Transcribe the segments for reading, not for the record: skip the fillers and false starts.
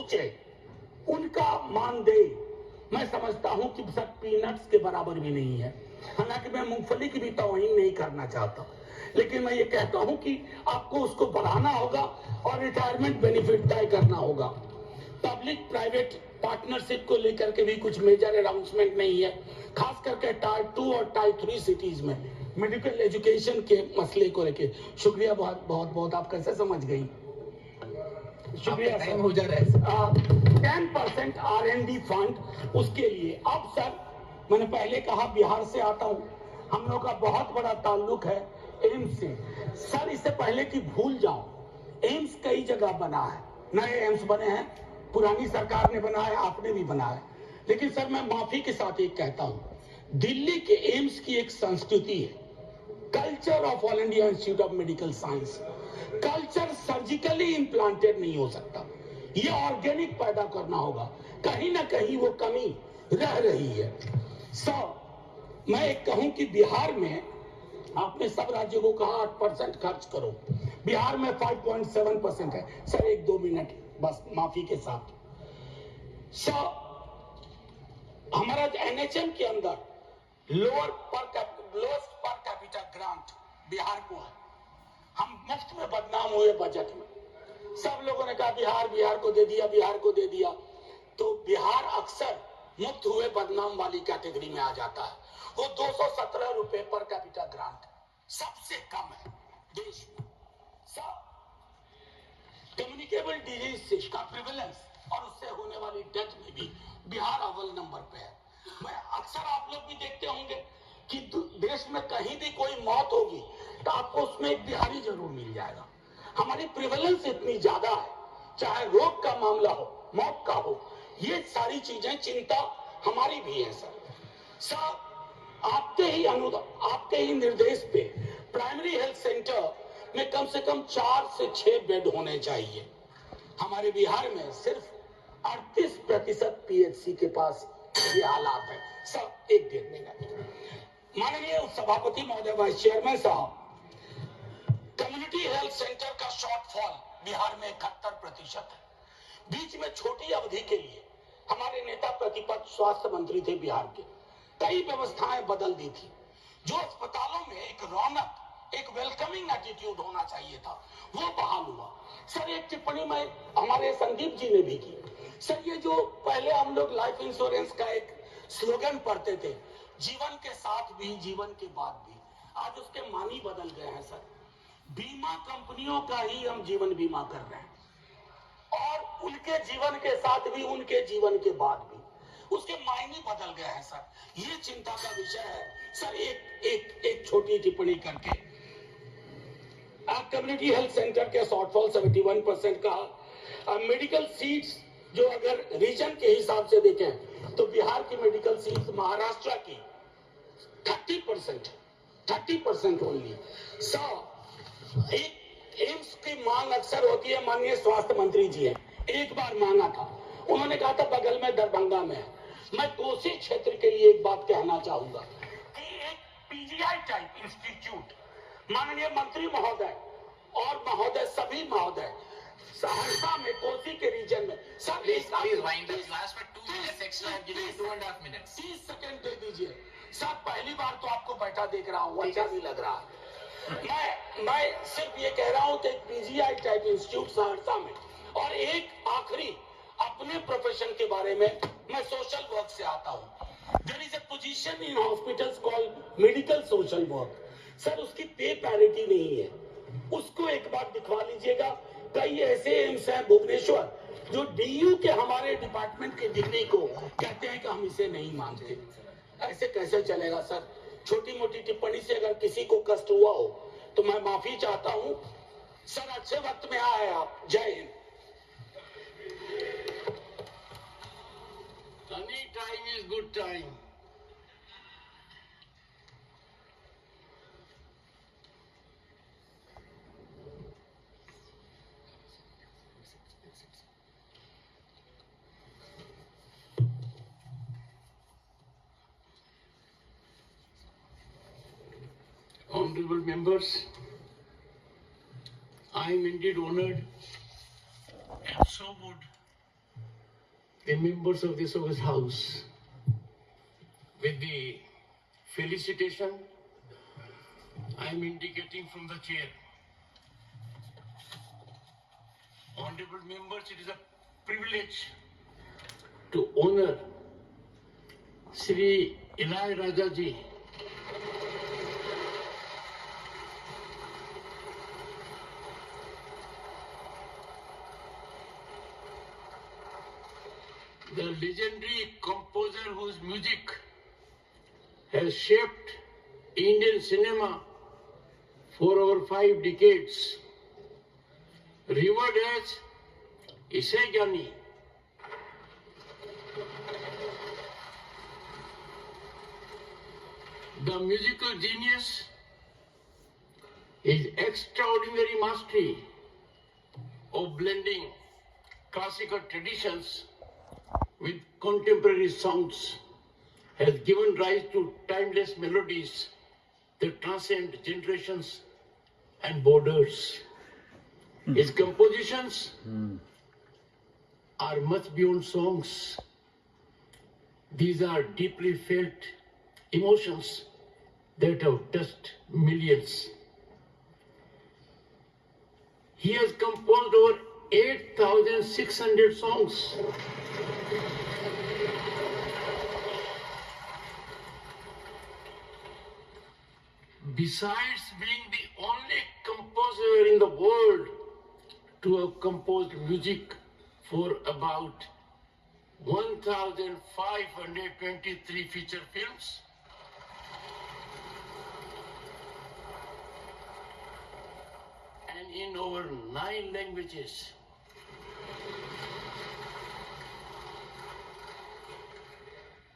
सोचे, उनका मानदेय मैं समझता हूं कि सब पीनट्स के बराबर भी नहीं है। हालांकि मैं मूंगफली की भी तौहीन नहीं करना चाहता, लेकिन मैं ये कहता हूं कि आपको उसको बढ़ाना होगा और रिटायरमेंट बेनिफिट तय करना होगा। पब्लिक प्राइवेट पार्टनरशिप को लेकर के भी कुछ मेजर अनाउंसमेंट नहीं है, खास करके टायर 2 और टायर 3 सिटीज में मेडिकल एजुकेशन के मसले को लेके। शुक्रिया, बहुत बहुत बहुत। आप कैसे समझ गई? शुक्रिया सर। हो जा रहा है 10% R&D फंड उसके लिए। अब सर, मैंने पहले कहा बिहार से आता हूं, हम लोग का बहुत बड़ा ताल्लुक है एम्स से। सर, इससे पहले कि भूल जाओ, एम्स कई जगह बना है, नए एम्स बने हैं, पुरानी सरकार ने बनाया, आपने भी बनाया। लेकिन सर, मैं माफी के साथ एक कहता हूं, दिल्ली के एम्स की एक संस्कृति है, culture of all India institute of medical science. Culture surgically implanted नहीं हो सकता, ये ऑर्गेनिक पैदा करना होगा। कहीं ना कहीं वो कमी रह रही है। मैं एक कहूं कि बिहार में आपने सब राज्यों को कहा 8% खर्च करो, बिहार में 5.7% है। सर, 1-2 मिनट बस, माफी के साथ। हमारा एनएचएम के अंदर lowest per capita grant Bihar को है। हम मुफ्त में बदनाम हुए बजट में। सब लोगों ने कहा बिहार को दे दिया, बिहार को दे दिया। तो बिहार अक्सर मुफ्त हुए बदनाम वाली कैटेगरी में आ जाता है। वो 217 रुपए पर कैपिटा ग्रांट सबसे कम है देश में। कम्युनिकेबल डिजीज का प्रिवेलेंस और उससे होने वाली डेथ में भी बिहार अव्वल नंबर पे है। मैं अक्सर, आप लोग भी देखते होंगे कि देश में कहीं भी कोई मौत होगी तो आपको उसमें एक बिहारी जरूर मिल जाएगा। हमारी प्रिवेलेंस इतनी ज्यादा है, चाहे रोग का मामला हो, मौत का हो, ये सारी चीजें चिंता हमारी भी है सर। आपके ही निर्देश पे प्राइमरी हेल्थ सेंटर में कम से कम 4 से 6 बेड होने चाहिए। हमारे बिहार में सिर्फ 38% पीएचसी के पास ये हालात है। सब 1-1.5 मिनट। माननीय सभापति महोदय, वाइस चेयरमैन साहब, कम्युनिटी हेल्थ सेंटर का शॉर्टफॉल बिहार में 71% है। बीच में छोटी अवधि के लिए हमारे नेता प्रतिपक्ष स्वास्थ्य मंत्री थे बिहार के, कई व्यवस्थाएं बदल दी थी। जो अस्पतालों में एक रौनक, एक वेलकमिंग एटीट्यूड होना चाहिए था, वो बहाल हुआ। सर, एक टिप्पणी में हमारे संदीप जी ने भी की। सर, ये जो पहले हम लोग लाइफ इंश्योरेंस का एक स्लोगन पढ़ते थे, जीवन के साथ भी जीवन के बाद भी, आज उसके मानी बदल गए हैं सर। बीमा कंपनियों का ही हम जीवन बीमा कर रहे हैं, और उनके जीवन के साथ भी, उनके जीवन के बाद भी उसके मायने बदल गए हैं सर। ये चिंता का विषय है सर। एक छोटी टिप्पणी करके, कम्युनिटी हेल्थ सेंटर के शॉर्टफॉल 71% का। मेडिकल सीट्स जो अगर रीजन के हिसाब से देखें तो बिहार की मेडिकल सीट्स महाराष्ट्र की 30% ओनली। एक एम्स की मांग अक्सर होती है, माननीय स्वास्थ्य मंत्री जी है, एक बार मांगा था, उन्होंने कहा था बगल में दरभंगा में है। मैं कोसी क्षेत्र के लिए एक बात कहना चाहूंगा कि एक पीजीआई टाइप इंस्टीट्यूट, माननीय मंत्री महोदय और महोदय, सभी महोदय, सहरसा में, कोसी के रीजन में, सब 30 सेकंड दे दीजिए सर। पहली बार तो आपको बैठा देख रहा हूँ, अच्छा नहीं लग रहा। मैं सिर्फ ये कह रहा हूँ कि पीजीआई टाइप इंस्टीट्यूट सहरसा में, और एक आखिरी अपने प्रोफेशन के बारे में, मैं सोशल वर्क से आता हूँ। There is a position in hospitals called medical social work. Sir, उसकी पे पैरिटी नहीं है, उसको एक बार दिखवा लीजिएगा। कई ऐसे एम्स हैं भुवनेश्वर जो डीयू के हमारे डिपार्टमेंट की डिग्री को कहते हैं कि हम इसे नहीं मानते। ऐसे कैसे चलेगा सर? छोटी मोटी टिप्पणी से अगर किसी को कष्ट हुआ हो तो मैं माफी चाहता हूं सर। अच्छे वक्त में आए आप। जय Hind. Any time is good time. Honorable members, I am indeed honored and so would the members of this august house with the felicitation I am indicating from the chair. Honorable members, it is a privilege to honor Sri Ilaiyaraaja ji, the legendary composer whose music has shaped Indian cinema for over 5 decades, revered as Isai Gyani. The musical genius, his extraordinary mastery of blending classical traditions with contemporary sounds has given rise to timeless melodies that transcend generations and borders. His compositions are much beyond songs. These are deeply felt emotions that have touched millions. He has composed over 8,600 songs. Besides being the only composer in the world to have composed music for about 1,523 feature films, and in over 9 languages.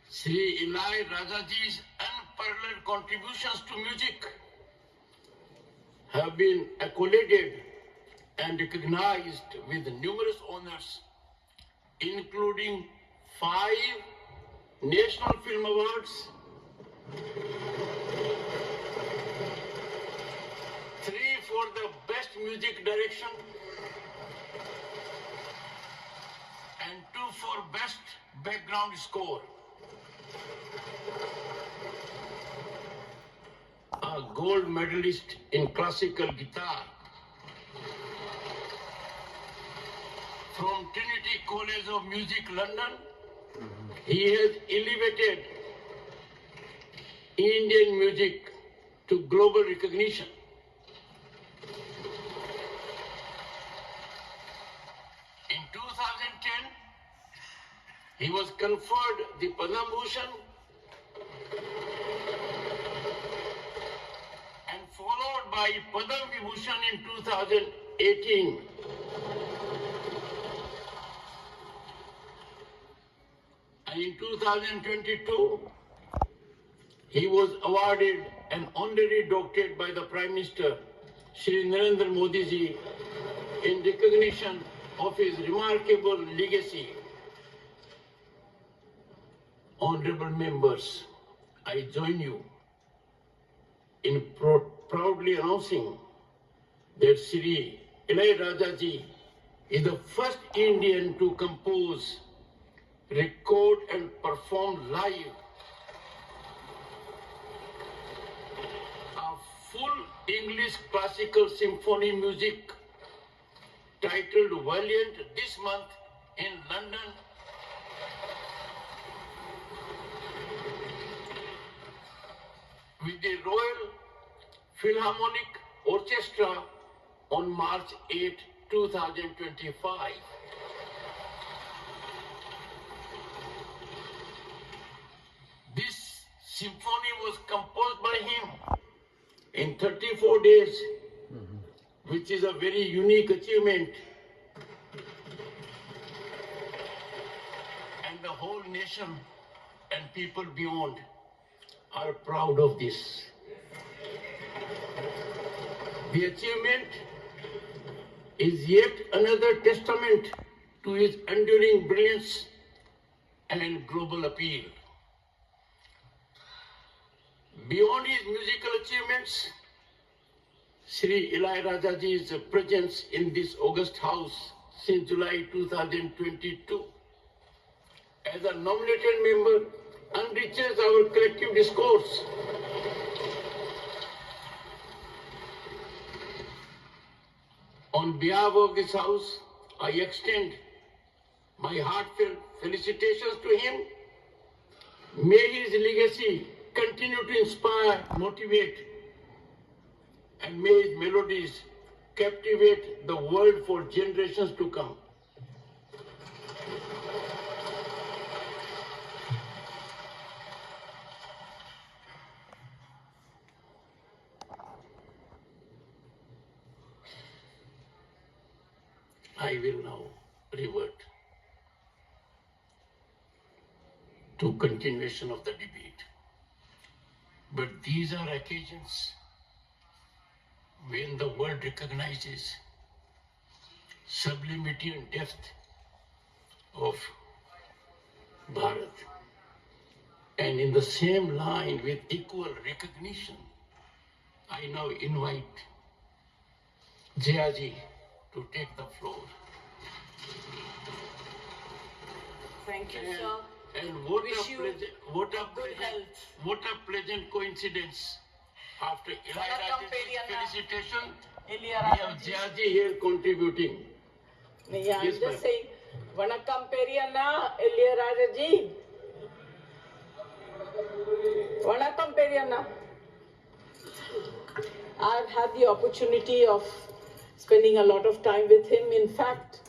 Sri Ilaiyaraaja ji's unparalleled contributions to music have been accoladed and recognized with numerous honors, including 5 National Film Awards, 3 for the Best Music Direction, and 2 for Best Background Score. A gold medalist in classical guitar from Trinity College of Music, London. He has elevated Indian music to global recognition. In 2010, he was conferred the Padma Bhushan and followed by Padma Vibhushan in 2018. And in 2022, he was awarded an honorary doctorate by the Prime Minister, Shri Narendra Modi ji, in recognition of his remarkable legacy. Honorable members, I join you in proudly announcing that Sri Ilaiyaraaja ji is the first Indian to compose, record and perform live a full English classical symphony music titled Valiant this month in London. With the Royal Philharmonic Orchestra on March 8, 2025. This symphony was composed by him in 34 days, which is a very unique achievement. And the whole nation and people beyond are proud of this. The achievement is yet another testament to his enduring brilliance and global appeal. Beyond his musical achievements, Sri Ilaiyaraaja ji's presence in this august house since July 2022 as a nominated member enriches our collective discourse. On behalf of this House, I extend my heartfelt felicitations to him. May his legacy continue to inspire, motivate, and may his melodies captivate the world for generations to come. I will now revert to continuation of the debate. But these are occasions when the world recognizes sublimity and depth of Bharat. And in the same line with equal recognition, I now invite Jayaji to take the floor. Thank you, sir. And what Wish you good health. what a pleasant coincidence. After Vanakkam, Ilaiyaraaja's Periyana. felicitation, we Ilaiyaraaja have ji. Jayaji here contributing. Yeah, I'm Yes, just ma'am. saying, Vanakkam Periyana, Ilaiyaraaja ji. Vanakkam Periyana. I've had the opportunity of spending a lot of time with him. In fact,